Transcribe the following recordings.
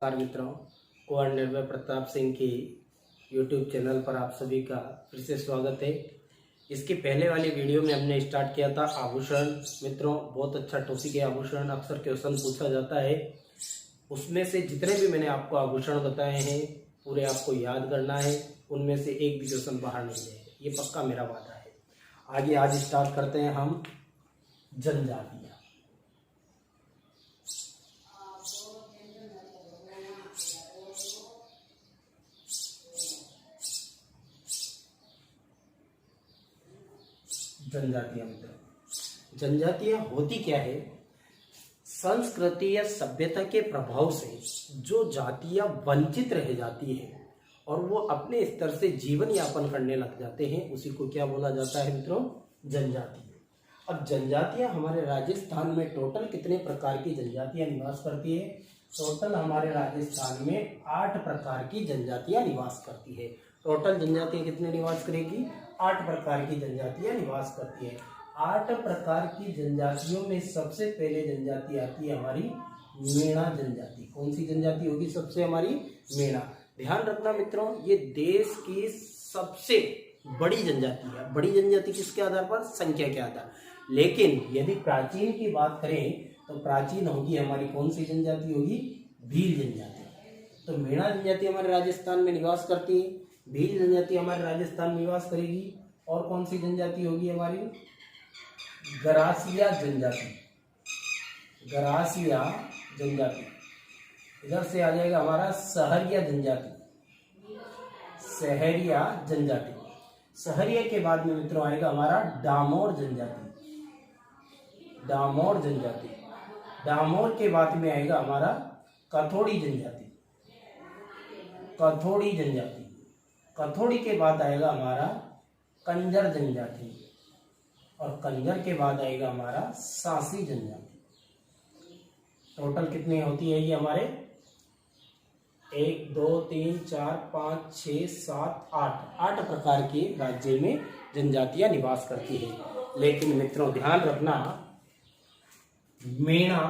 नमस्कार मित्रों, कुंवर निर्भय प्रताप सिंह की यूट्यूब चैनल पर आप सभी का फिर से स्वागत है। इसके पहले वाली वीडियो में हमने स्टार्ट किया था आभूषण। मित्रों, बहुत अच्छा टॉपिक है आभूषण, अक्सर क्वेश्चन पूछा जाता है। उसमें से जितने भी मैंने आपको आभूषण बताए हैं पूरे आपको याद करना है, उनमें से एक भी क्वेश्चन बाहर नहीं जाएगा, ये पक्का मेरा वादा है। आगे आज स्टार्ट करते हैं हम जनजातियाँ। जनजातियां मित्रों, जनजातियां होती क्या है? संस्कृति या सभ्यता के प्रभाव से जो जातियां वंचित रह जाती है और वो अपने स्तर से जीवन यापन करने लग जाते हैं, उसी को क्या बोला जाता है मित्रों? जनजाति। अब जनजातियां हमारे राजस्थान में टोटल कितने प्रकार की जनजातियां निवास करती है? टोटल हमारे राजस्थान में 8 प्रकार की जनजातियां निवास करती है। टोटल जनजातियां कितने निवास करेगी? 8 प्रकार की जनजातियां निवास करती है। 8 प्रकार की जनजातियों में सबसे पहले जनजाति आती है हमारी मेणा जनजाति। कौन सी जनजाति होगी सबसे? हमारी मेणा। ध्यान रखना मित्रों, ये देश की सबसे बड़ी जनजाति है। बड़ी जनजाति किसके आधार पर? संख्या के आधार। लेकिन यदि प्राचीन की बात करें तो प्राचीन होगी हमारी कौन सी जनजाति होगी? भील जनजाति। तो मेणा जनजाति हमारे राजस्थान में निवास करती है, भील जनजाति हमारे राजस्थान में निवास करेगी, और कौन सी जनजाति होगी हमारी? गरासिया जनजाति। गरासिया जनजाति। इधर से आ जाएगा हमारा सहरिया जनजाति। सहरिया जनजाति। सहरिया के बाद में मित्रों आएगा हमारा डामोर जनजाति। डामोर जनजाति। डामोर के बाद में आएगा हमारा कथोड़ी जनजाति। कथोड़ी जनजाति। कथोड़ी के बाद आएगा हमारा कंजर जनजाति, और कंजर के बाद आएगा हमारा सांसी जनजाति। टोटल कितनी होती है ये हमारे? 1 2 3 4 5 6 7 8 प्रकार के राज्य में जनजातियां निवास करती है। लेकिन मित्रों ध्यान रखना, मेणा,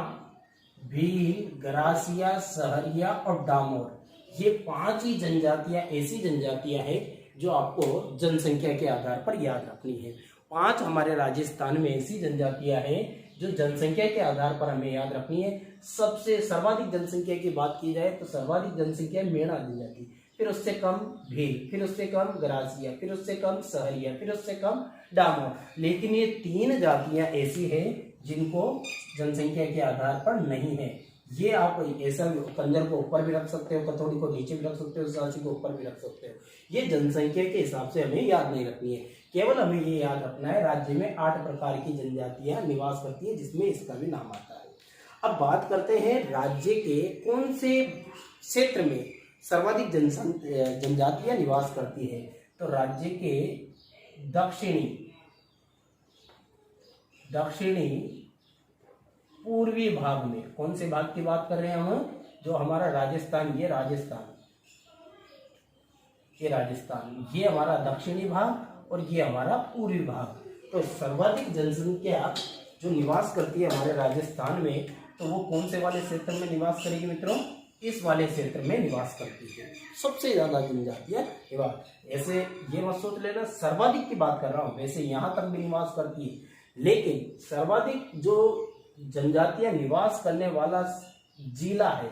भील, गरासिया, सहरिया और डामोर, ये 5 ही जनजातियां ऐसी जनजातियां हैं जो आपको जनसंख्या के आधार पर याद रखनी है। 5 हमारे राजस्थान में ऐसी जनजातियां हैं जो जनसंख्या के आधार पर हमें याद रखनी है। सबसे सर्वाधिक जनसंख्या की बात की जाए तो सर्वाधिक जनसंख्या मेणा जनजाति, फिर उससे कम भील, फिर उससे कम गरासिया, फिर उससे कम सहरिया, फिर उससे कम डामोर। लेकिन ये 3 जातियां ऐसी हैं जिनको जनसंख्या के आधार पर नहीं है। ये आप ऐसा कंजर को ऊपर भी रख सकते हो, कथोड़ी को नीचे भी रख सकते हो, सांसी को ऊपर भी रख सकते हो। ये जनसंख्या के हिसाब से हमें याद नहीं रखनी है, केवल हमें ये याद रखना है राज्य में 8 प्रकार की जनजातियां निवास करती है, जिसमें इसका भी नाम आता है। अब बात करते हैं राज्य के कौन से क्षेत्र में सर्वाधिक जनजातियां निवास करती है। तो राज्य के दक्षिणी पूर्वी भाग में, कौन से भाग की बात कर रहे हैं हम? जो हमारा राजस्थान, ये राजस्थान, ये हमारा दक्षिणी भाग और ये हमारा पूर्वी भाग। तो सर्वाधिक जनसंख्या जो निवास करती है हमारे राजस्थान में, तो वो कौन से वाले क्षेत्र में निवास करेगी मित्रों? इस वाले क्षेत्र में निवास करती है सबसे ज्यादा जनजातियां निवास। ऐसे ये मत सोच लेना सर्वाधिक की बात कर रहा हूं, वैसे यहां तक भी निवास करती है, लेकिन सर्वाधिक जो जनजातियां निवास करने वाला जिला है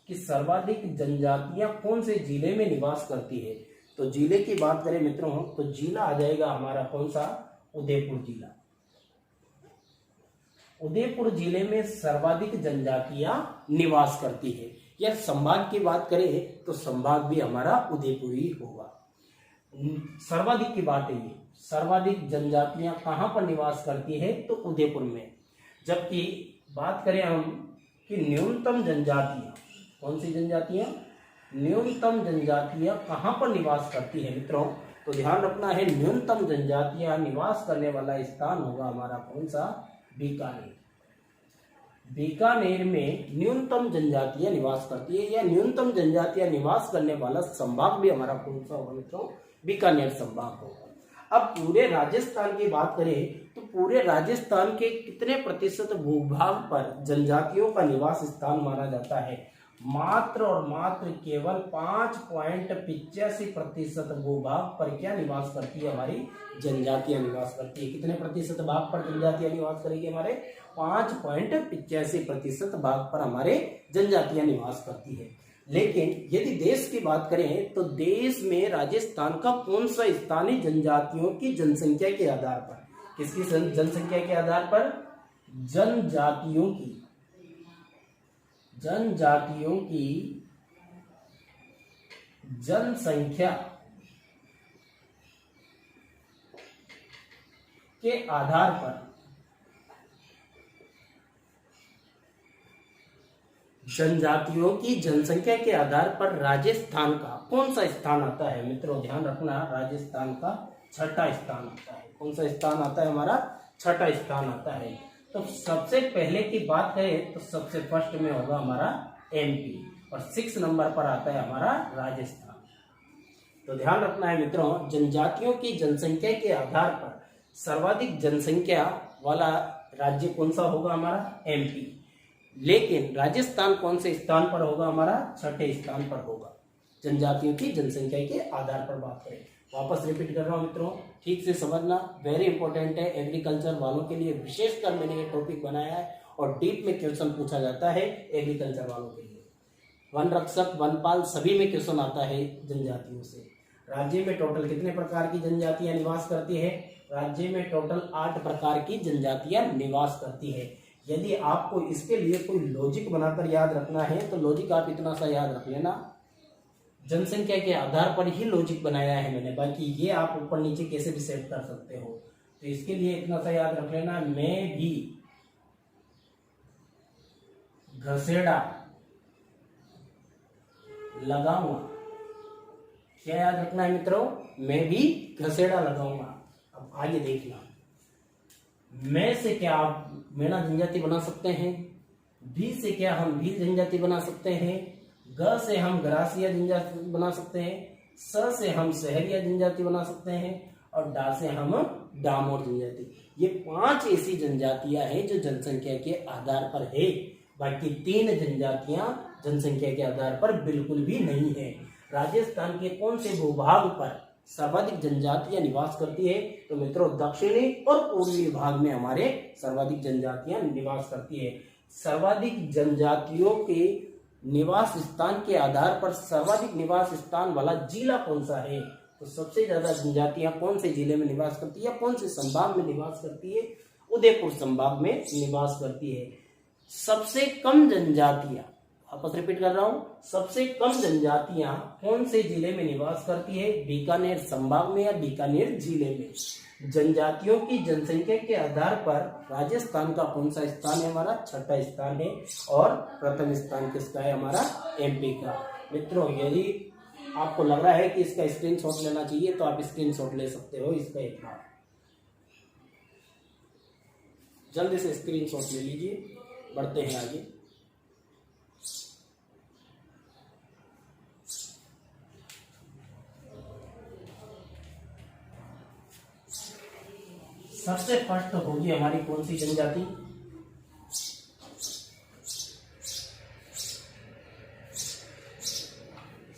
कि सर्वाधिक जनजातियां कौन से जिले में निवास करती है। तो जिले की बात करें मित्रों तो जिला आ जाएगा हमारा कौन सा? उदयपुर जिला। उदयपुर जिले में सर्वाधिक जनजातियां निवास करती है। या संभाग की बात करें तो संभाग भी हमारा उदयपुर ही होगा। सर्वाधिक की बात है ये, सर्वाधिक जनजातियां कहां पर निवास करती है? तो उदयपुर में। जबकि बात करें हम कि न्यूनतम जनजातियां, कौन सी जनजातियां? न्यूनतम जनजातियां कहां पर निवास करती है मित्रों? तो ध्यान रखना है, न्यूनतम जनजातियां निवास करने वाला स्थान होगा हमारा कौन सा? बीकानेर। बीकानेर में न्यूनतम जनजातियां निवास करती है, या न्यूनतम जनजातियां निवास करने वाला संभाग भी हमारा कौन सा होगा मित्रों? बीकानेर संभाग होगा। अब पूरे राजस्थान की बात करें तो पूरे राजस्थान के कितने प्रतिशत भूभाग पर जनजातियों का निवास स्थान माना जाता है? मात्र और मात्र केवल 5.85% भूभाग पर क्या निवास करती है, हमारी जनजातियां निवास करती है। कितने प्रतिशत भाग पर जनजातियां निवास करेगी, हमारे 5.85% भाग पर हमारे जनजातियां निवास करती है। लेकिन यदि देश की बात करें तो देश में राजस्थान का कौन सा स्थान है जनजातियों की जनसंख्या के आधार पर? किसकी जनसंख्या के आधार पर? जनजातियों की जनसंख्या के आधार पर जनजातियों की जनसंख्या के आधार पर राजस्थान का कौन सा स्थान आता है? मित्रों ध्यान रखना, राजस्थान का छठा स्थान आता है। कौन सा स्थान आता है? हमारा छठा स्थान आता है। तो सबसे पहले की बात करें तो सबसे फर्स्ट में होगा हमारा एमपी और 6 नंबर पर आता है हमारा राजस्थान। तो ध्यान रखना है मित्रों, जनजातियों की जनसंख्या के आधार पर सर्वाधिक जनसंख्या वाला राज्य कौन सा होगा? हमारा एमपी। लेकिन राजस्थान कौन से स्थान पर होगा? हमारा छठे स्थान पर होगा जनजातियों की जनसंख्या के आधार पर बात करें। वापस रिपीट कर रहा हूं मित्रों, ठीक से समझना, वेरी इंपॉर्टेंट है एग्रीकल्चर वालों के लिए। विशेषकर मैंने ये टॉपिक बनाया है और डीप में क्वेश्चन पूछा जाता है एग्रीकल्चर वालों के लिए। वन रक्षक, वनपाल सभी में क्वेश्चन आता है जनजातियों से। राज्य में टोटल कितने प्रकार की जनजातियां निवास करती है? राज्य में टोटल 8 प्रकार की जनजातियां निवास करती है। यदि आपको इसके लिए कोई लॉजिक बनाकर याद रखना है तो लॉजिक आप इतना सा याद रख लेना, जनसंख्या के आधार पर ही लॉजिक बनाया है मैंने, बाकी ये आप ऊपर नीचे कैसे भी सेट कर सकते हो। तो इसके लिए इतना सा याद रख लेना, मैं भी घसेड़ा लगाऊंगा। क्या याद रखना है मित्रों? मैं भी घसेड़ा लगाऊंगा। अब आगे देखना, मैं से क्या आप मेना जनजाति बना सकते हैं, भी से क्या हम भील जनजाति बना सकते हैं, ग से हम गरासिया जनजाति बना सकते हैं, स से हम सहरिया जनजाति बना सकते हैं और डा से हम डामोर जनजाति। ये 5 ऐसी जनजातियां हैं जो जनसंख्या के आधार पर है। बाकी 3 जनजातियां जनसंख्या के आधार पर बिल्कुल भी नहीं है। राजस्थान के कौन से भूभाग पर सर्वाधिक जनजातियां निवास करती है? तो मित्रों दक्षिणी और पूर्वी भाग में हमारे सर्वाधिक जनजातियां निवास करती है। सर्वाधिक जनजातियों के निवास स्थान के आधार पर सर्वाधिक निवास स्थान वाला जिला कौन सा है? तो सबसे ज्यादा जनजातियां कौन से जिले में निवास करती है, कौन से संभाग में निवास करती है? उदयपुर संभाग में निवास करती है। सबसे कम जनजातियां, वापस रिपीट कर रहा हूं, सबसे कम जनजातियां कौन से जिले में निवास करती है? बीकानेर संभाग में या बीकानेर जिले में। जनजातियों की जनसंख्या के आधार पर राजस्थान का कौन सा स्थान है? हमारा छठा स्थान है। और प्रथम स्थान किसका है? हमारा एमपी का। मित्रों यदि आपको लग रहा है कि इसका स्क्रीनशॉट लेना चाहिए तो आप स्क्रीनशॉट ले सकते हो इसका एक बार, जल्दी से स्क्रीनशॉट ले लीजिए। बढ़ते हैं आगे। सबसे फर्स्ट होगी हमारी कौन सी जनजाति?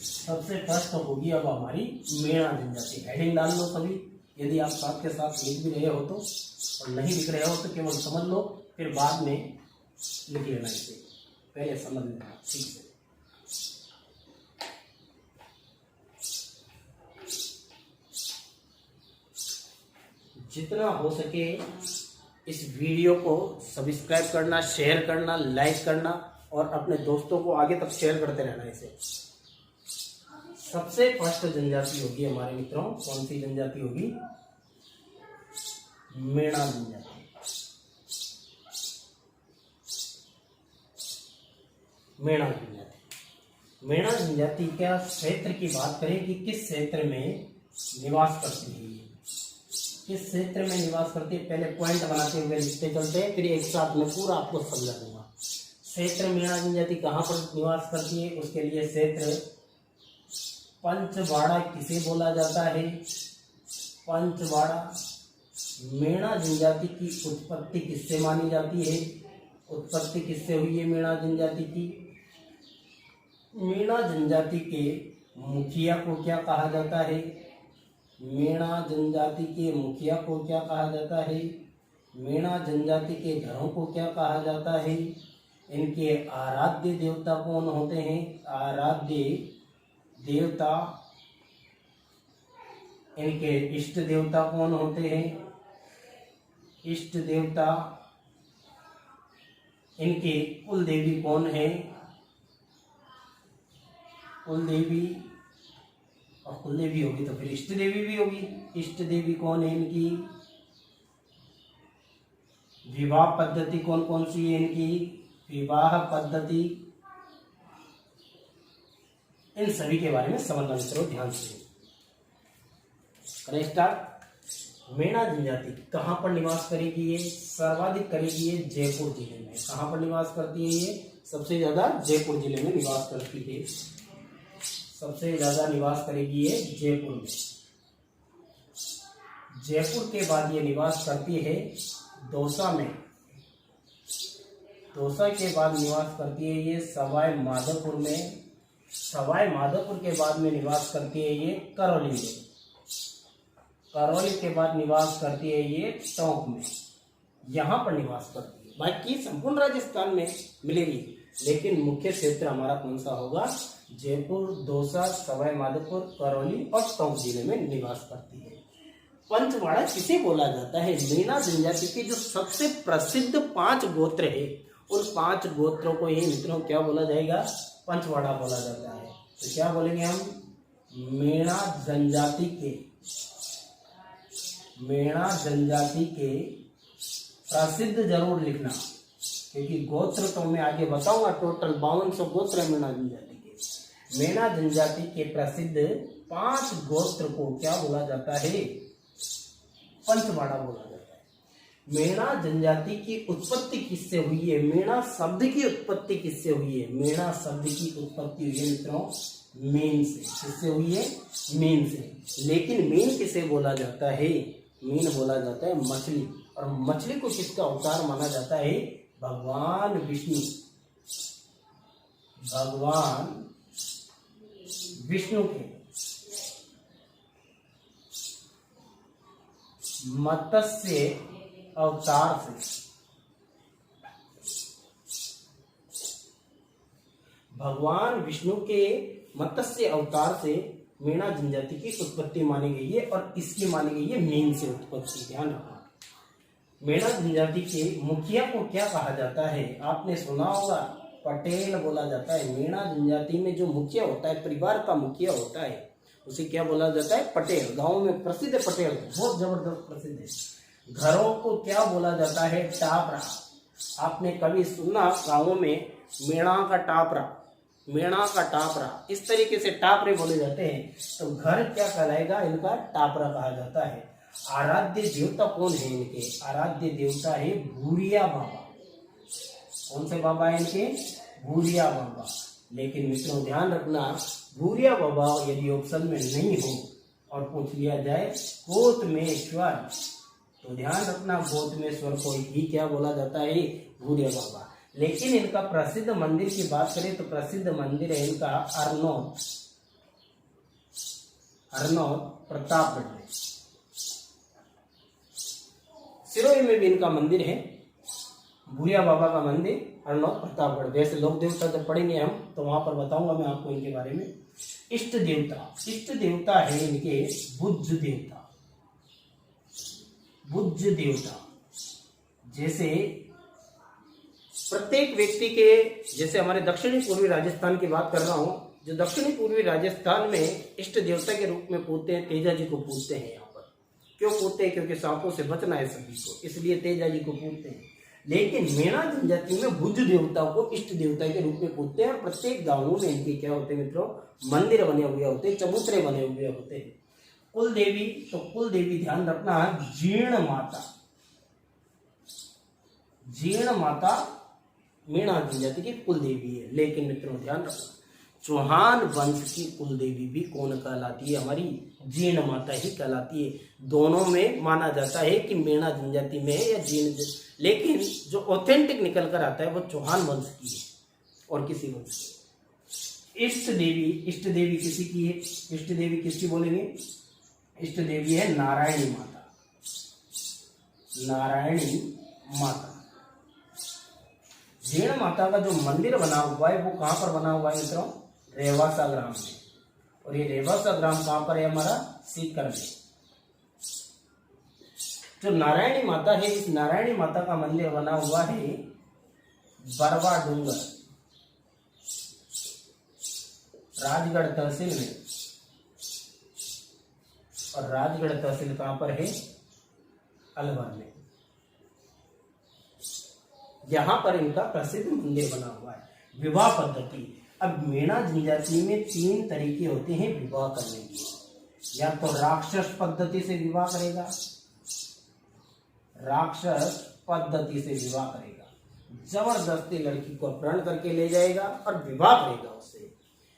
सबसे फर्स्ट होगी अब हमारी मेणा जनजाति। हेडिंग डाल लो सभी, यदि आप साथ के साथ लिख भी रहे हो तो, और नहीं लिख रहे हो तो केवल समझ लो, फिर बाद में लिख लेना इसे, पहले समझ लेना ठीक से। जितना हो सके इस वीडियो को सब्सक्राइब करना, शेयर करना, लाइक करना और अपने दोस्तों को आगे तक शेयर करते रहना इसे। सबसे फर्स्ट जनजाति होगी हमारे मित्रों, कौन सी जनजाति होगी? मेणा जनजाति। मेणा जनजाति। मेणा जनजाति क्या क्षेत्र की बात करें कि किस क्षेत्र में निवास करती है, किस क्षेत्र में निवास करती है, पहले पॉइंट बनाते हुए लिखते चलते हैं, फिर एक साथ में पूरा आपको समझा दूंगा। क्षेत्र मेणा जनजाति कहाँ पर निवास करती है, उसके लिए क्षेत्र पंचवाड़ा किसे बोला जाता है? पंचवाड़ा। मेणा जनजाति की उत्पत्ति किससे मानी जाती है? उत्पत्ति किससे हुई है मेणा जनजाति की? मीणा जनजाति के मुखिया को क्या कहा जाता है? मीणा जनजाति के मुखिया को क्या कहा जाता है? मीणा जनजाति के घरों को क्या कहा जाता है? इनके आराध्य देवता कौन होते हैं? आराध्य देवता, इनके इष्ट देवता कौन होते हैं? इष्ट देवता, इनके कुल देवी कौन है? कुल देवी, और कुल देवी होगी तो फिर इष्ट देवी भी होगी। इष्ट देवी कौन है इनकी? विवाह पद्धति कौन कौन सी है इनकी? विवाह पद्धति, इन सभी के बारे में समझना मित्रों ध्यान से। करें स्टार्ट। मीणा जनजाति कहाँ पर निवास करेगी? ये सर्वाधिक करेगी ये जयपुर जिले में। कहाँ पर निवास करती है ये? सबसे ज्यादा जयपुर जिले में निवास करती है। सबसे ज्यादा निवास करेगी ये जयपुर में। जयपुर के बाद ये निवास करती है दौसा में। दौसा के बाद निवास करती है ये सवाई माधोपुर में। सवाई माधोपुर के बाद में निवास करती है ये करौली में। करौली के बाद निवास करती है ये टोंक में। यहाँ पर निवास करती है। बाकी संपूर्ण राजस्थान में मिलेगी, लेकिन मुख्य क्षेत्र हमारा कौन सा होगा? जयपुर, दौसा, सवाई माधोपुर, करौली और टोंक जिले में निवास करती है। पंचवाड़ा किसे बोला जाता है? मीणा जनजाति के जो सबसे प्रसिद्ध 5 गोत्र है, उन 5 गोत्रों को ही मित्रों क्या बोला जाएगा? पंचवाड़ा बोला जाता है। तो क्या बोलेंगे हम? मीणा जनजाति के, मीणा जनजाति के प्रसिद्ध जरूर लिखना, क्योंकि गोत्र तो मैं आगे बताऊंगा। टोटल 5200 गोत्र है मीणा जनजाति के। मीणा जनजाति के प्रसिद्ध 5 गोत्र को क्या बोला जाता है? पंचवाड़ा बोला जाता है। मीणा जनजाति की उत्पत्ति किससे हुई है? मीणा शब्द की उत्पत्ति किससे हुई है? मीणा शब्द की उत्पत्ति हुई है मित्रों मीन से। किससे हुई है? मीन से। लेकिन मीन किसे बोला जाता है? मीन बोला जाता है मछली, और मछली को किसका अवतार माना जाता है? भगवान विष्णु। भगवान विष्णु के मत्स्य अवतार से, भगवान विष्णु के मत्स्य अवतार से मीणा जनजाति की उत्पत्ति मानी गई है, और इसकी मानी गई है मीन से उत्पत्ति। ध्यान रखना। मीणा जनजाति के मुखिया को क्या कहा जाता है? आपने सुना होगा, पटेल बोला जाता है। मीणा जनजाति में जो मुखिया होता है, परिवार का मुखिया होता है, उसे क्या बोला जाता है? पटेल। गांव में प्रसिद्ध पटेल, बहुत जबरदस्त प्रसिद्ध है। घरों को क्या बोला जाता है? टापरा। आपने कभी सुना गाँवों में मीणा का टापरा, मीणा का टापरा, इस तरीके से टापरे बोले जाते हैं। तो घर क्या कहलाएगा? इनका टापरा कहा जाता है। आराध्य देवता कौन है इनके? आराध्य देवता है भूरिया बाबा। कौन से बाबा है इनके? भूरिया बाबा। लेकिन मित्रों ध्यान रखना, भूरिया बाबा यदि ऑप्शन में नहीं हो और पूछ लिया जाए गौतमेश्वर, तो ध्यान रखना गौतमेश्वर को ही क्या बोला जाता है? भूरिया बाबा। लेकिन इनका प्रसिद्ध मंदिर की बात करें तो प्रसिद्ध मंदिर है इनका अरनौद, अरनौद प्रतापगढ़ में। सिरोही में भी इनका मंदिर है, भूरिया बाबा का मंदिर, अरनौद प्रतापगढ़। वैसे लोक देवता जब पढ़ेंगे हम तो वहां पर बताऊंगा मैं आपको इनके बारे में। इष्ट देवता, इष्ट देवता है इनके बुद्ध देवता। बुद्ध देवता जैसे प्रत्येक व्यक्ति के, जैसे हमारे दक्षिणी पूर्वी राजस्थान की बात कर रहा हूं, जो दक्षिणी पूर्वी राजस्थान में इष्ट देवता के रूप में पूजते हैं, तेजा जी को पूजते हैं। यहाँ पर क्यों पूजते हैं? क्योंकि सांपों से बचना है सभी को, इसलिए तेजा जी को पूजते हैं। लेकिन मीणा जनजाति में बुद्ध देवता को इष्ट देवता के रूप में पूजते हैं, और प्रत्येक गांवों में इनके क्या होते हैं मित्रों? मंदिर बने हुए होते हैं, चबूतरे बने हुए होते हैं। कुल देवी, तो कुल देवी ध्यान रखना जीर्ण माता, जीर्ण माता मीणा जनजाति की कुल देवी है। लेकिन मित्रों ध्यान रखना, चौहान वंश की कुल देवी भी कौन कहलाती है? हमारी जीर्ण माता ही कहलाती है। दोनों में माना जाता है कि मीणा जनजाति में है या जीर्ण, लेकिन जो ऑथेंटिक निकल कर आता है वो चौहान वंश की है और किसी वंश की। इष्ट देवी किसी की है? इष्ट देवी किसकी बोलेंगे? इष्ट देवी है नारायणी माता। नारायणी माता। जीण माता का जो मंदिर बना हुआ है वो कहां पर बना हुआ है मित्रों? रेवासा ग्राम में। और ये रेवासा ग्राम कहां पर है? हमारा सीकर में। जो नारायणी माता है, इस नारायणी माता का मंदिर बना हुआ है बरवा डूंगर, राजगढ़ तहसील में। और राजगढ़ तहसील कहां पर है? अलवर में। यहां पर इनका प्रसिद्ध मंदिर बना हुआ है। विवाह पद्धति, अब मेणा जनजाति में 3 तरीके होते हैं विवाह करने के। या तो राक्षस पद्धति से विवाह करेगा, राक्षस पद्धति से विवाह करेगा, जबरदस्ती लड़की को अपहरण करके ले जाएगा और विवाह करेगा उससे।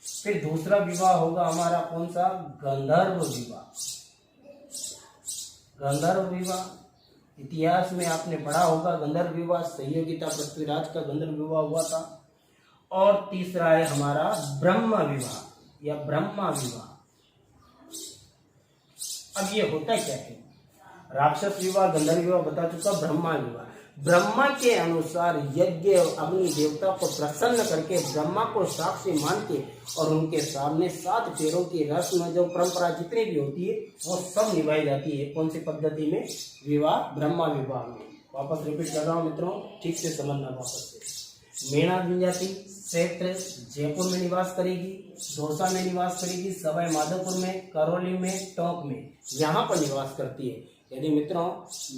फिर दूसरा विवाह होगा हमारा कौन सा? गंधर्व विवाह। गंधर्व विवाह इतिहास में आपने पढ़ा होगा, गंधर्व विवाह सहयोगिता पृथ्वीराज का गंधर्व विवाह हुआ था। और तीसरा है हमारा ब्रह्म विवाह या ब्रह्मा विवाह। अब ये होता क्या है? राक्षस विवाह, गंधर्व विवाह बता चुका, ब्रह्मा विवाह। ब्रह्मा के अनुसार यज्ञ अग्नि देवता को प्रसन्न करके ब्रह्मा को साक्षी मान के और उनके सामने 7 पैरों की रस्म जो परंपरा जितनी भी होती है वो सब निभाई जाती है। कौन सी पद्धति में? विवाह, ब्रह्मा विवाह में। वापस रिपीट कर रहा हूं मित्रों, ठीक से समझना वापस से। मेणा जनजाति क्षेत्र जयपुर में निवास करेगी, दौसा में निवास करेगी, सवाई माधोपुर में, करौली में, टोंक में, यहाँ पर निवास करती है। यदि मित्रों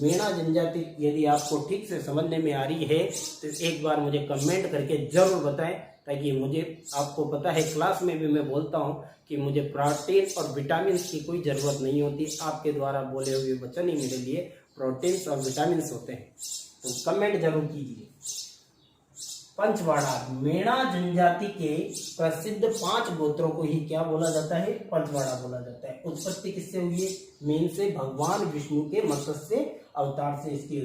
मेणा जनजाति यदि आपको ठीक से समझने में आ रही है तो एक बार मुझे कमेंट करके जरूर बताएं, ताकि मुझे, आपको पता है क्लास में भी मैं बोलता हूं कि मुझे प्रोटीन और विटामिन की कोई जरूरत नहीं होती। आपके द्वारा बोले हुए वचन ही मेरे लिए प्रोटीन्स और विटामिन होते हैं। तो कमेंट जरूर कीजिए। पंचवाड़ा, मेणा जनजाति के प्रसिद्ध 5 गोत्रों को ही क्या बोला जाता है? पंचवाड़ा बोला जाता है। उत्पत्ति किससे हुई है? मेन से भगवान विष्णु के मत्स्य अवतार से इसकी।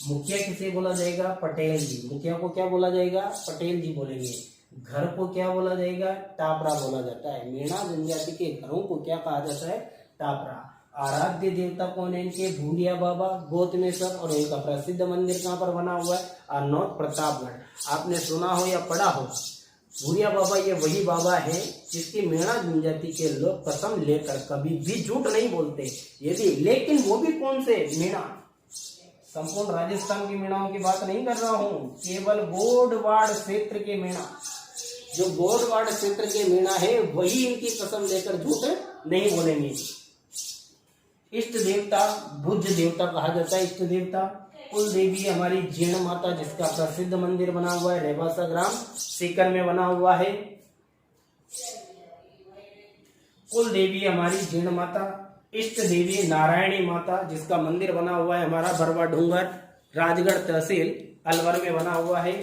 मुखिया किसे बोला जाएगा? पटेल जी। मुखिया को क्या बोला जाएगा? पटेल जी बोलेंगे। घर को क्या बोला जाएगा? टापरा बोला जाता है। मेणा जनजाति के घरों को क्या कहा जाता है? टापरा। आराध्य देवता कौन है इनके? भूरिया बाबा गौतमेश्वर। और इनका प्रसिद्ध मंदिर कहाँ पर बना हुआ है? अरनौत प्रतापगढ़। आपने सुना हो या पढ़ा हो, भूरिया बाबा ये वही बाबा है जिसकी मेणा जनजाति के लोग कसम लेकर कभी भी झूठ नहीं बोलते। यदि, लेकिन वो भी कौन से मेणा? संपूर्ण राजस्थान की मेणाओं की बात नहीं कर रहा हूँ, केवल गोडवाड़ क्षेत्र के मेणा। जो गोडवाड़ क्षेत्र के मेणा है वही इनकी कसम लेकर झूठ नहीं बोलेंगे। इष्ट देवता भुज देवता कहा जाता है। इष्ट देवता कुल देवी हमारी जीण माता, जिसका प्रसिद्ध मंदिर बना हुआ है रेवासा ग्राम सीकर में बना हुआ है। कुल देवी हमारी जीण माता। इष्ट देवी नारायणी माता, जिसका मंदिर बना हुआ है हमारा बरवा डूंगर, राजगढ़ तहसील, अलवर में बना हुआ है।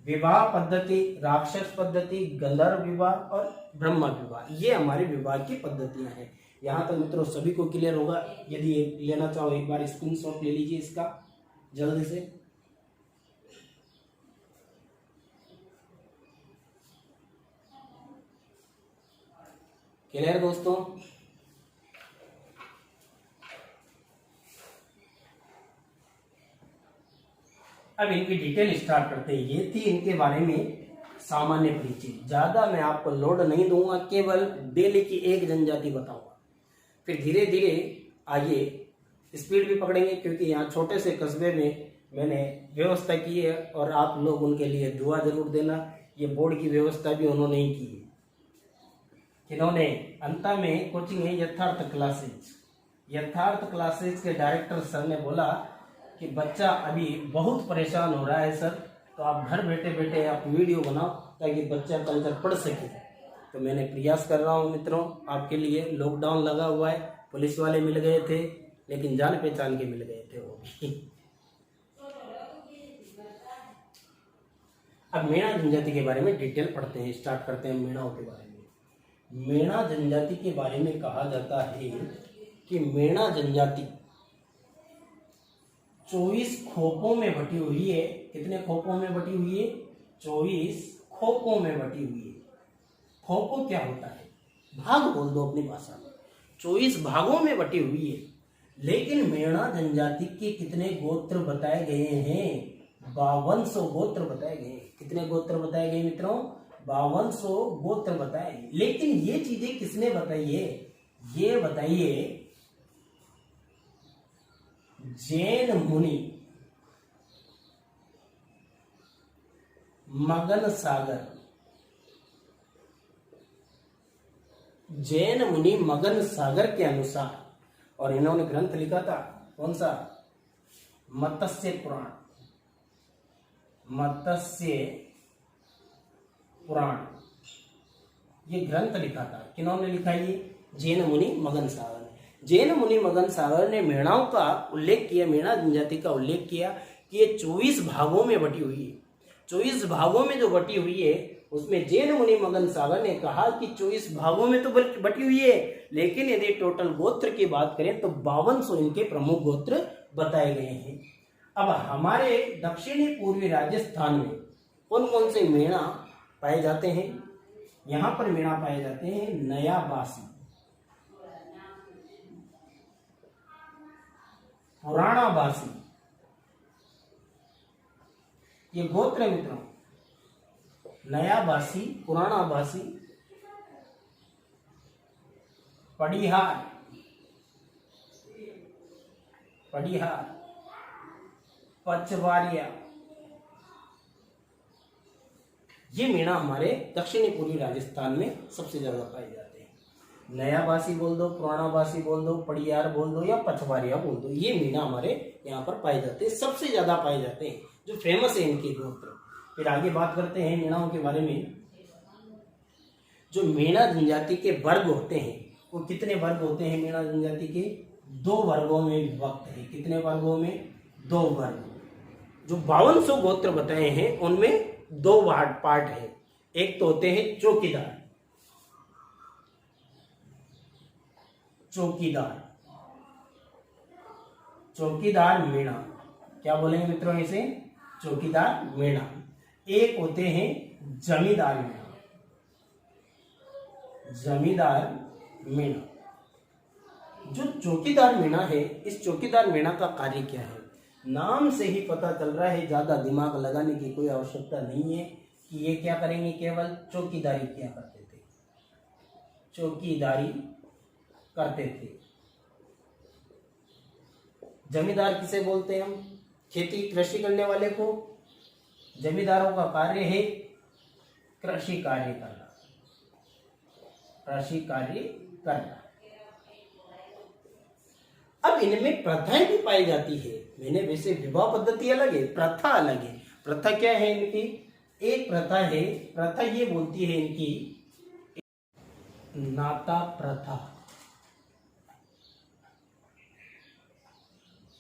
विवाह पद्धति राक्षस पद्धति, गंधर्व विवाह और ब्रह्म विवाह, ये हमारी विवाह की पद्धतियां हैं। यहाँ तक मित्रों सभी को क्लियर होगा। यदि लेना चाहो एक बार स्क्रीनशॉट ले लीजिए इसका जल्दी से। क्लियर दोस्तों? अब इनकी डिटेल स्टार्ट करते हैं। ये थी इनके बारे में सामान्य परिचय। ज्यादा मैं आपको लोड नहीं दूंगा, केवल डेली की एक जनजाति बताऊंगा। फिर धीरे धीरे आइए स्पीड भी पकड़ेंगे, क्योंकि यहाँ छोटे से कस्बे में मैंने व्यवस्था की है और आप लोग उनके लिए दुआ जरूर देना। ये बोर्ड की व्यवस्था भी उन्होंने ही की है। इन्होंने अंत में कोचिंग है यथार्थ क्लासेज। यथार्थ क्लासेज के डायरेक्टर सर ने बोला कि बच्चा अभी बहुत परेशान हो रहा है सर, तो आप घर बैठे बैठे आप वीडियो बनाओ ताकि बच्चा कल्चर पढ़ सके। तो मैंने प्रयास कर रहा हूँ मित्रों आपके लिए। लॉकडाउन लगा हुआ है, पुलिस वाले मिल गए थे, लेकिन जान पहचान के मिल गए थे वो भी। अब मेणा जनजाति के बारे में डिटेल पढ़ते हैं, स्टार्ट करते हैं मेणाओं के बारे में। मेणा जनजाति के बारे में कहा जाता है कि मेणा जनजाति 24 खोपों में बटी हुई है। कितने खोपों में बटी हुई है? 24 खोपों में बटी हुई है। खोखो क्या होता है? भाग बोल दो अपनी भाषा में। 24 भागों में बटी हुई है। लेकिन मेणा जनजाति के कितने गोत्र बताए गए हैं? 5200 गोत्र बताए गए। कितने गोत्र बताए गए मित्रों? 5200 गोत्र बताए गए। लेकिन ये चीजें किसने बताई है? ये बताइए जैन मुनि मगन सागर। जैन मुनि मगन सागर के अनुसार, और इन्होंने ग्रंथ लिखा था कौन सा? मत्स्य पुराण। मत्स्य पुराण ये ग्रंथ लिखा था। किन्होंने लिखा? ये जैन मुनि मगन सागर ने। जैन मुनि मगन सागर ने मेणाओं का उल्लेख किया, मेणा जनजाति का उल्लेख किया कि ये 24 भागों में बटी हुई है। 24 भागों में जो बटी हुई है उसमें जैन मुनि मगन सागर ने कहा कि 24 भागों में तो बटी हुई है, लेकिन यदि टोटल गोत्र की बात करें तो 5200 इनके प्रमुख गोत्र बताए गए हैं। अब हमारे दक्षिणी पूर्वी राजस्थान में कौन कौन से मेणा पाए जाते हैं? यहाँ पर मेणा पाए जाते हैं नया बासी, पुराना बासी, ये गोत्र है मित्रों। नया बासी, पुराना बासी, पड़िहार, पड़िहार, पचवारिया, ये मेणा हमारे दक्षिणी पूर्वी राजस्थान में सबसे ज्यादा पाए जाते हैं। नया बासी बोल दो, पुराना बासी बोल दो, पड़ियार बोल दो या पचवारिया बोल दो, ये मेणा हमारे यहाँ पर पाए जाते हैं, सबसे ज्यादा पाए जाते हैं, जो फेमस है इनके गोत्र। फिर आगे बात करते हैं मेणाओं के बारे में। जो मेणा जनजाति के वर्ग होते हैं वो कितने वर्ग होते हैं? मेणा जनजाति के 2 वर्गों में विभक्त है। कितने वर्गों में? 2 वर्ग। जो 5200 गोत्र बताए हैं उनमें 2 पार्ट है। एक तो होते हैं चौकीदार, चौकीदार, चौकीदार मेणा, क्या बोलेंगे मित्रों इसे? चौकीदार मेणा। एक होते हैं जमींदार मेणा, जमींदार मेणा। जो चौकीदार मेणा है, इस चौकीदार मेणा का कार्य क्या है? नाम से ही पता चल रहा है, ज्यादा दिमाग लगाने की कोई आवश्यकता नहीं है कि ये क्या करेंगे, केवल चौकीदारी किया करते थे, चौकीदारी करते थे। जमींदार किसे बोलते हैं हम? खेती कृषि करने वाले को। जमींदारों का कार्य है कृषि कार्य करना, कृषि कार्य करना। अब इनमें प्रथाएं भी पाई जाती है। मैंने वैसे विवाह पद्धति अलग है, प्रथा अलग है। प्रथा क्या है इनकी? एक प्रथा है, प्रथा ये बोलती है इनकी नाता प्रथा,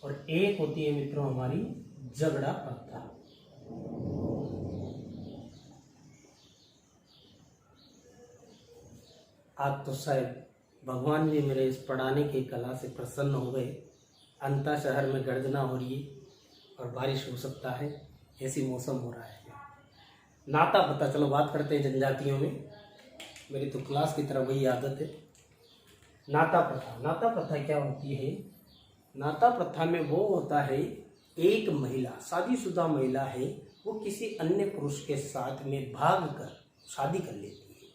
और एक होती है मित्रों हमारी झगड़ा प्रथा। आज तो शायद भगवान भी मेरे इस पढ़ाने की कला से प्रसन्न हो गए। अंता शहर में गर्जना हो रही है और बारिश हो सकता है, ऐसी मौसम हो रहा है। नाता प्रथा, चलो बात करते हैं जनजातियों में। मेरी तो क्लास की तरह वही आदत है। नाता प्रथा, नाता प्रथा क्या होती है? नाता प्रथा में वो होता है, एक महिला, शादीशुदा महिला है, वो किसी अन्य पुरुष के साथ में भाग कर शादी कर लेती है।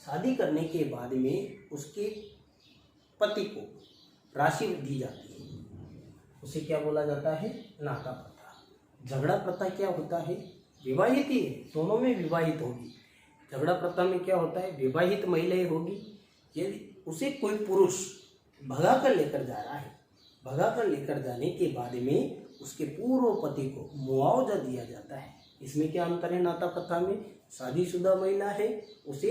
शादी करने के बाद में उसके पति को राशि दी जाती है, उसे क्या बोला जाता है? नाता प्रथा। झगड़ा प्रथा क्या होता है? विवाहित ही है, दोनों में विवाहित होगी। झगड़ा प्रथा में क्या होता है? विवाहित महिलाएं होगी, यदि उसे कोई पुरुष भगा कर लेकर जा रहा है, भगा कर लेकर जाने के बाद में उसके पूर्व पति को मुआवजा दिया जाता है। इसमें क्या अंतर है? नाता प्रथा में शादीशुदा महिला है, उसे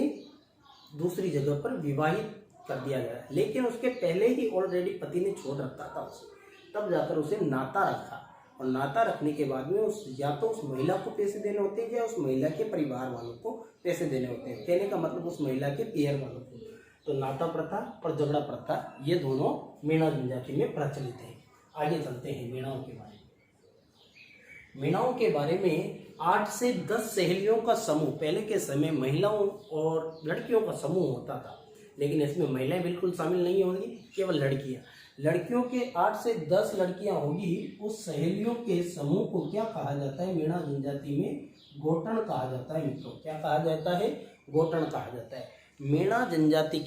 दूसरी जगह पर विवाहित कर दिया गया, लेकिन उसके पहले ही ऑलरेडी पति ने छोड़ रखा था उसे, तब जाकर उसे नाता रखा। और नाता रखने के बाद में या तो उस महिला को पैसे देने होते हैं या उस महिला के परिवार वालों को पैसे देने होते हैं। कहने का मतलब उस महिला के पियर वालों को। तो नाता प्रथा और झगड़ा प्रथा ये दोनों मेणा जनजाति में प्रचलित है। आगे चलते हैं मेणाओं के बारे में। मीणाओं के बारे में 8 से 10 सहेलियों का समूह, पहले के समय महिलाओं और लड़कियों का समूह होता था, लेकिन इसमें महिलाएं बिल्कुल शामिल नहीं होंगी, केवल लड़कियां। लड़कियों के 8 से 10 लड़कियां होगी। उस सहेलियों के समूह को क्या कहा जाता है? मीणा जनजाति में गोटन कहा जाता है मित्रों। क्या कहा जाता है? गोटन कहा जाता है। मीणा जनजाति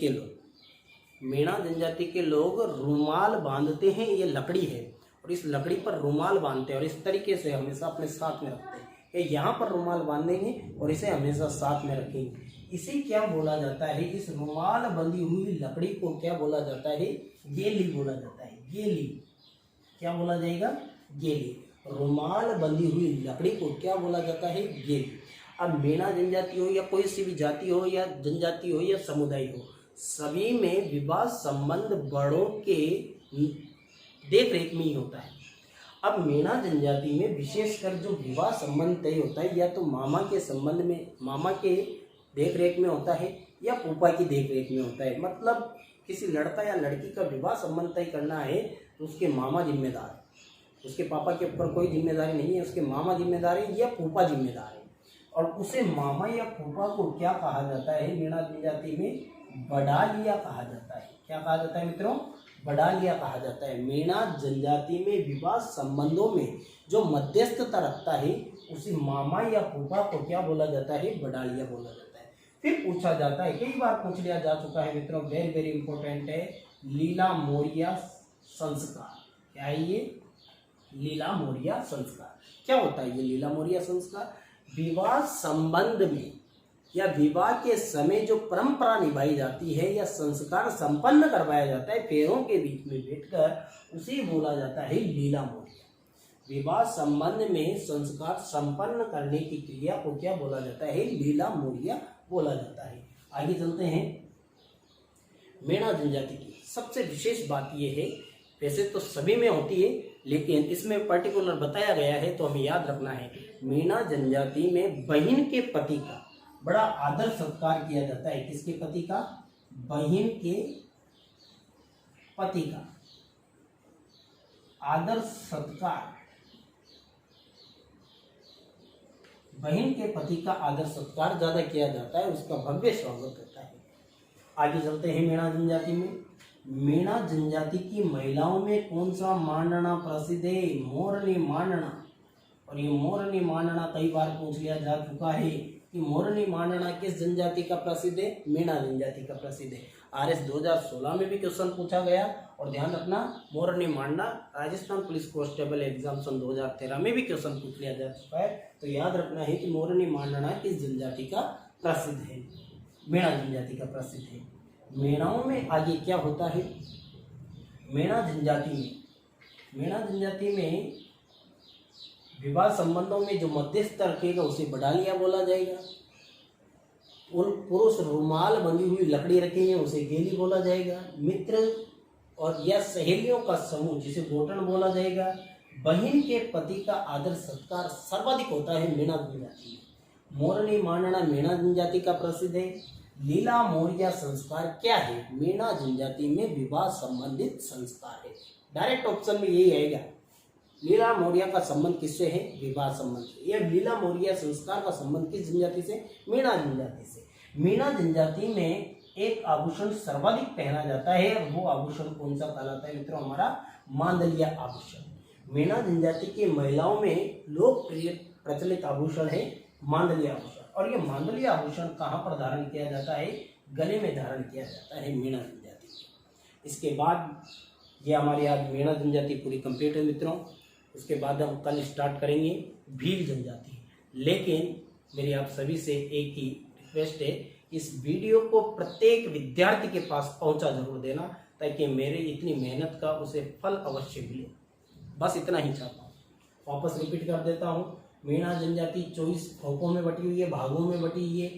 के लोग रुमाल बांधते हैं। ये लकड़ी है और इस लकड़ी पर रुमाल बांधते हैं और इस तरीके से हमेशा अपने साथ में रखते हैं। ये यहाँ पर रुमाल बांधेंगे और इसे हमेशा साथ में रखेंगे। इसे क्या बोला जाता है? इस रुमाल बंधी हुई लकड़ी को क्या बोला जाता है? गेली बोला जाता है। गेली। क्या बोला जाएगा? गेली। रुमाल बंधी हुई लकड़ी को क्या बोला जाता है? गेली। अब मीणा जनजाति हो या कोई सी भी जाति हो या जनजाति हो या समुदाय हो, सभी में विवाह संबंध बड़ों के देख रेख में ही होता है। अब मीणा जनजाति में विशेषकर जो विवाह संबंध तय होता है, या तो मामा के संबंध में, मामा के देख रेख में होता है या फूफा की देख रेख में होता है। मतलब किसी लड़का या लड़की का विवाह संबंध तय करना है तो उसके मामा जिम्मेदार है, उसके पापा के ऊपर कोई जिम्मेदारी नहीं है, उसके मामा जिम्मेदार है या फूफा जिम्मेदार है। और उसे मामा या फूफा को क्या कहा जाता है? मीणा जनजाति में बड़ालिया कहा जाता है। क्या कहा जाता है मित्रों? बड़ालिया कहा जाता है। मीणा जनजाति में विवाह संबंधों में जो मध्यस्थता रखता है उसे मामा या फूफा को क्या बोला जाता है? बड़ालिया बोला जाता है। फिर पूछा जाता है, कई बार पूछ लिया जा चुका है मित्रों, वेरी वेरी इंपॉर्टेंट है, लीला मोरिया संस्कार। क्या है ये? लीला मोरिया संस्कार। क्या होता है ये लीला मोरिया संस्कार? विवाह संबंध में या विवाह के समय जो परंपरा निभाई जाती है या संस्कार संपन्न करवाया जाता है पैरों के बीच में बैठकर, उसे बोला जाता है लीला मोरिया। विवाह संबंध में संस्कार संपन्न करने की क्रिया को क्या बोला जाता है? लीला मोरिया बोला जाता है। आगे चलते हैं। मीणा जनजाति की सबसे विशेष बात यह है, वैसे तो सभी में होती है लेकिन इसमें पर्टिकुलर बताया गया है तो हमें याद रखना है, मीणा जनजाति में बहन के पति का बड़ा आदर सत्कार किया जाता है। किसके पति का? बहन के पति का आदर सत्कार, बहन के पति का आदर सत्कार ज्यादा किया जाता है, उसका भव्य स्वागत होता है। आगे चलते हैं। मीणा जनजाति में, मीणा जनजाति की महिलाओं में कौन सा मांडना प्रसिद्ध है? मोरनी मांडना। और ये मोरनी मांडना कई बार पूछ लिया जा चुका है कि मोरनी मांडना किस जनजाति का प्रसिद्ध है? मीणा जनजाति का प्रसिद्ध है। आरएस 2016 में भी क्वेश्चन पूछा गया। और ध्यान रखना, मोरनी मांडना राजस्थान पुलिस कांस्टेबल एग्जाम सन 2013 में भी क्वेश्चन पूछ लिया जा चुका है। तो याद रखना है कि मोरनी मांडना किस जनजाति का प्रसिद्ध है? मीणा जनजाति का प्रसिद्ध है। मीणाओं में आगे क्या होता है? मीणा जनजाति में विवाह संबंधों में जो मध्यस्थ रखेगा उसे बड़ालिया बोला जाएगा। उन पुरुष रुमाल बंधी हुई लकड़ी रखेंगे उसे गेली बोला जाएगा। मित्र और या सहेलियों का समूह जिसे गोटन बोला जाएगा। बहन के पति का आदर सत्कार सर्वाधिक होता है मीणा जनजाति में। मोरनी मांडना मीणा जनजाति का प्रसिद्ध है। लीला मोरिया संस्कार क्या है? मीणा जनजाति में विवाह संबंधित संस्कार है। डायरेक्ट ऑप्शन में यही आएगा। लीला मोरिया का संबंध किससे है? विवाह संबंध से। यह लीला मोरिया संस्कार का संबंध किस जनजाति से? मीणा जनजाति से। मीणा जनजाति में एक आभूषण सर्वाधिक पहना जाता है और वो आभूषण कौन सा कहलाता है मित्रों? हमारा मांदलिया आभूषण। मीणा जनजाति की महिलाओं में लोकप्रिय प्रचलित आभूषण है मांदलिया आभूषण। और ये मांदलिया आभूषण कहाँ पर धारण किया जाता है? गले में धारण किया जाता है मीणा जनजाति में। इसके बाद ये हमारी आज मीणा जनजाति पूरी कंप्लीट है मित्रों। उसके बाद हम कल स्टार्ट करेंगे भील जनजाति। लेकिन मेरी आप सभी से एक ही रिक्वेस्ट है, इस वीडियो को प्रत्येक विद्यार्थी के पास पहुंचा जरूर देना ताकि मेरे इतनी मेहनत का उसे फल अवश्य मिले। बस इतना ही चाहता हूँ। वापस रिपीट कर देता हूँ। मीणा जनजाति 24 खोपों में बटी हुई है, भागों में बटी हुई है।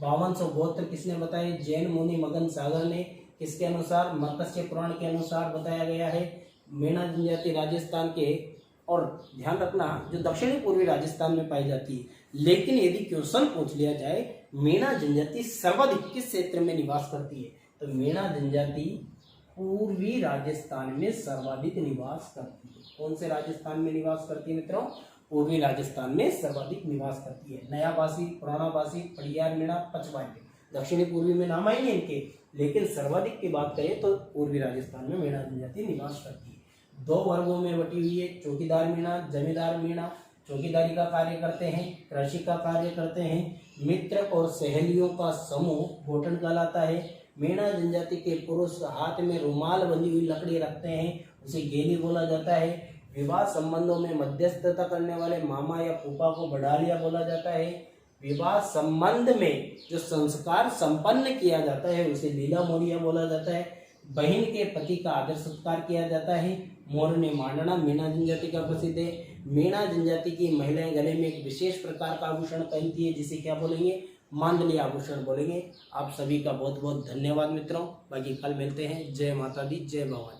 5200 गोत्र किसने बताए? जैन मुनि मगन सागर ने। किसके अनुसार? मत्स्य पुराण के अनुसार बताया गया है। मीणा जनजाति राजस्थान के, और ध्यान रखना, जो दक्षिणी पूर्वी राजस्थान में पाई जाती है। लेकिन यदि क्वेश्चन पूछ लिया जाए मीणा जनजाति सर्वाधिक किस क्षेत्र में निवास करती है, तो मीणा जनजाति पूर्वी राजस्थान में सर्वाधिक निवास करती है। कौन से राजस्थान में निवास करती है मित्रों? पूर्वी राजस्थान में सर्वाधिक निवास करती है। नयाबासी, पुरानाबासी, पड़ियार मीणा, पचवाली दक्षिणी पूर्वी में नाम आएंगे इनके, लेकिन सर्वाधिक की बात करें तो पूर्वी राजस्थान में मीणा जनजाति निवास करती है। 2 वर्गों में बटी हुई है, चौकीदार मीणा, जमींदार मीणा। चौकीदारी का कार्य करते हैं, कृषि का कार्य करते हैं। मित्र और सहेलियों का समूह गोठन कहलाता है। मीणा जनजाति के पुरुष हाथ में रुमाल बंधी हुई लकड़ी रखते हैं, उसे गेली बोला जाता है। विवाह संबंधों में मध्यस्थता करने वाले मामा या फूफा को बढ़ालिया बोला जाता है। विवाह संबंध में जो संस्कार संपन्न किया जाता है उसे लीला मोरिया बोला जाता है। बहन के पति का आदर सत्कार किया जाता है। मोरने मांडना मीणा जनजाति का प्रसिद्ध है। मीणा जनजाति की महिलाएं गले में एक विशेष प्रकार का आभूषण पहनती है, जिसे क्या बोलेंगे, मांडली आभूषण बोलेंगे। आप सभी का बहुत बहुत धन्यवाद मित्रों। बाकी कल मिलते हैं। जय माता दी, जय भवानी।